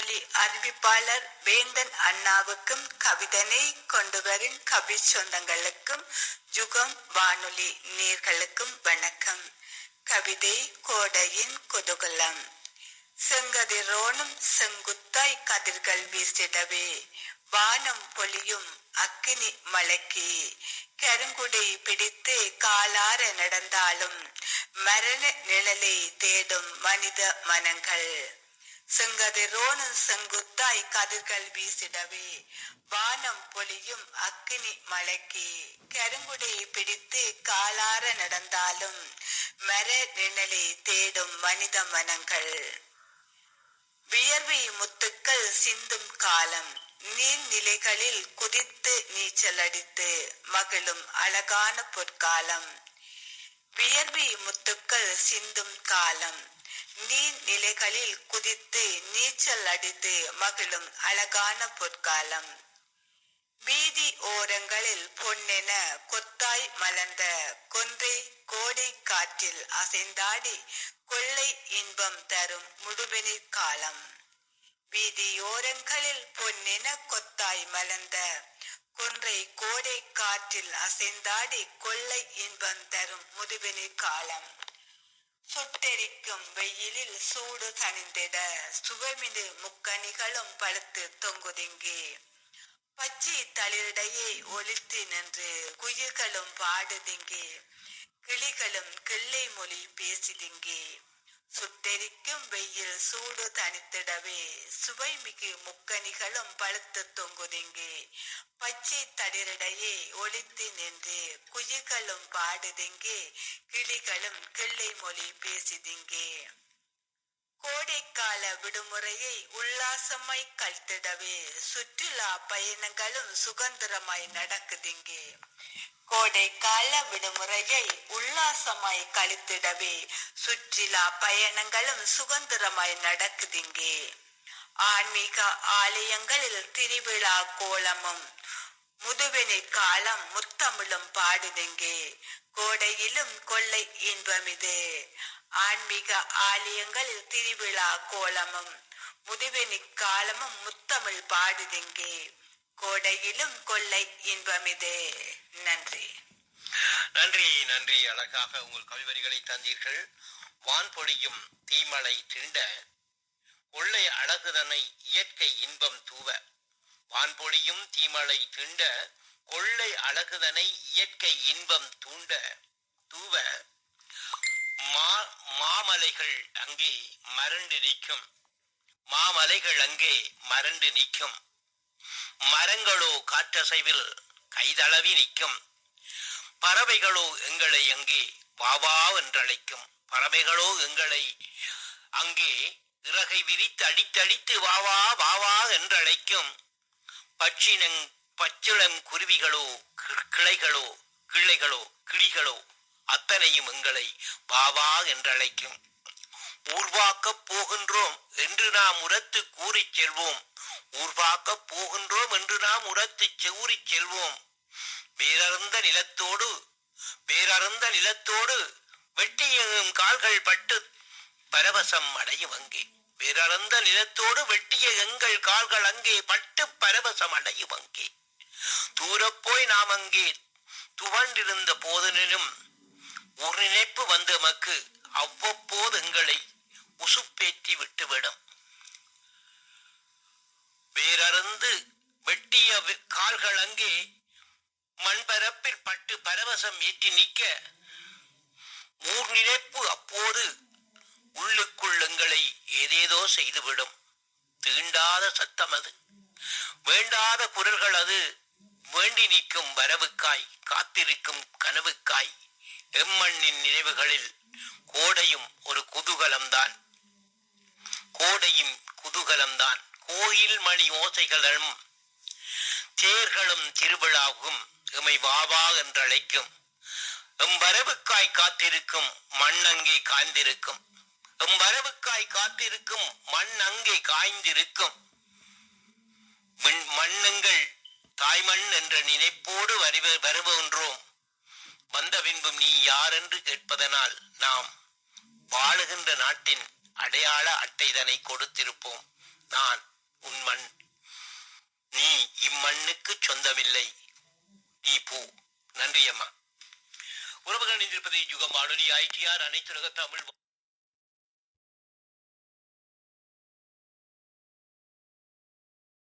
வானொலி அறிவிப்பாளர் வேந்தன் அண்ணாவுக்கும் கவிதனை கொண்டு வரும் கவி சொந்தங்களுக்கும் யுகம் வானொலி நேர்களுக்கும் வணக்கம். கவிதை கோடையின் குதூகலம். செங்கதிரோனும் செங்குத்தாய் கதிர்கள் வீசிடவே வானம் பொழியும் அக்கினி மலைக்கு கருங்குடை பிடித்து காலார நடந்தாலும் மரண நிழலை தேடும் மனித மனங்கள். செங்கதிரோனும் செங்குத்தாய் கதிர்கள் வீசிடவே வானம் பொழியும் அக்கினி மலைக்கு கருங்குடை பிடித்து காலார நடந்தாலும் மர நிழலை தேடும் மனித மனங்கள். வியர்வை முத்துக்கள் சிந்தும் காலம், நீர்நிலைகளில் குதித்து நீச்சல் அடித்து மகிழும் அழகான பொற்காலம். வியர்வை முத்துக்கள் சிந்தும் காலம், நீர்நிலைகளில் குதித்து நீச்சல் அடித்து மகிழும் அழகான பொற்காலம். வீதி ஓரங்களில் பொன்னென கொத்தாய் மலர்ந்த கொன்றை கோடை காற்றில் அசைந்தாடி கொள்ளை இன்பம் தரும் முழுவெளிர் காலம். வீதியோரங்களில் பொன்னென கொத்தாய் மலர்ந்த கொன்றை கோடை காற்றில் அசைந்தாடி கொள்ளை இன்பம் தரும் முதுவெளிர் காலம். சுட்டெரிக்கும் வெயிலில் சூடு தணிந்திட சுவைமிகு முக்கணிகளும் பழுத்து தொங்குதிங்கே. பச்சை தளிரிடையே ஒலித்து நின்று குயில்களும் பாடுதிங்கே, கிளிகளும் கிள்ளை மொழி பேசிதிங்கே. சுட்டெரிக்கும் வெயில் சூடு தணித்திடவே சுவைமிகு முக்கணிகளும் பழுத்து தொங்குதிங்கே. பச்சை தளிரிடையே ஒலித்து நின்று குயில்களும் பாடுதிங்கே, கிளிகளும் கிள்ளை மொழி பேசிதிங்கே. கோடைக்கால விடுமுறையை உல்லாசமாய் கழித்திடவே சுற்றுலா பயணங்களும் சுதந்திரமாய் நடக்குதிங்கே. கோடைக்கால விடுமுறையை உல்லாசமாய் கழித்திடவே சுற்றுலா பயணங்களும் சுதந்திரமாய் நடக்குதிங்கே. ஆன்மீக ஆலயங்களில் திருவிழா கோலமும் முதுவெளிர் காலம் முத்தமிழும் பாடுதிங்கே. கோடையிலும் கொள்ளை இன்பமிது. ஆன்மீக ஆலயங்களில் திருவிழா கோலமும் முதுவெளிர் காலமும் முத்தமிழ் பாடுதிங்கே. கோடையிலும் கொள்ளை இன்பமிது. நன்றி. நன்றி நன்றி. அழகாக உங்கள் கவிவரிகளை தந்தீர்கள். வான் பொழியும் தீமலை திண்ட கொள்ளை அழகுதனை இயற்கை இன்பம் தூவ. வான் பொழியும் தீமலை திண்ட கொள்ளை அழகுதனை இயற்கை இன்பம் தூவ. மாமலைகள் அங்கே மரண்டு நிற்கும். மாமலைகள் அங்கே மரண்டு நிற்கும். மரங்களோ காற்றசைவில் கைதளவி நிற்கும். பறவைகளோ எங்களை அங்கே வாவா என்றழைக்கும். பறவைகளோ எங்களை அங்கே இறகை விரித்து அடித்தடித்து வாவா வாவா என்றழைக்கும். பச்சிளம் குருவிகளோ கிளிகளோ அத்தனையும் எங்களை வாவா என்றழைக்கும். ஊர்வாக்கப் போகின்றோம் என்று நாம் உரத்து கூறிச் செல்வோம். ஊர்வாக்கப் போகின்றோம் என்று நாம் உரத்து கூறிச் செல்வோம். வேரறுந்த நிலத்தோடு வெட்டியும் கால்கள் பட்டு பரவசம் அடையும் அங்கே. வேரறுந்த நிலத்தோடு வெட்டிய எங்கள் கால்கள் அங்கே பட்டு பரவசம் அடையும் அங்கே. தூரப்போய் நாம் அங்கே துவண்டிருந்த போதினும் ஒரு நினைப்பு வந்து எமக்கு அவ்வப்போது எங்களை உசுப்பேற்றி விட்டுவிடும். வேரறுந்து வெட்டிய கால்கள் அங்கே மண்பரப்பில் பட்டு பரவசம் ஏற்றி நிற்க ஊர் நினைப்பு அப்போது உள்ளுக்குள் எங்களை ஏதேதோ செய்துவிடும். தீண்டாத சத்தம் அது, வேண்டாத குரல்கள் அது. வேண்டி நிற்கும் வரவுக்காய் காத்திருக்கும் கனவுக்காய். எம்மண்ணின் நினைவுகளில் கோடையும் ஒரு குதூகலம்தான். கோயில் மணி ஓசைகளும் தேர்களும் திருவிழாவும் எமை வாவா என்றழைக்கும். எம்பரவுக்காய் காத்திருக்கும் மண் அங்கே காய்ந்திருக்கும். எம்பரவுக்காய் காத்திருக்கும் மண் அங்கே காய்ந்திருக்கும். மண்ணுங்கள் தாய்மண் என்ற நினைப்போடு வருகின்றோம். வந்த பின்பும் நீ யார் என்று கேட்பதனால் நாம் வாழுகின்ற நாட்டின் அடையாள அட்டைதனை கொடுத்திருப்போம். நான் உன் மண். நீ இம்மண்ணுக்கு சொந்தமில்லை. நீ பூ. நன்றி அம்மா. உறவுகள் இணைந்திருப்பது யுகம் வானொலி ITR அனைத்துலக தமிழ்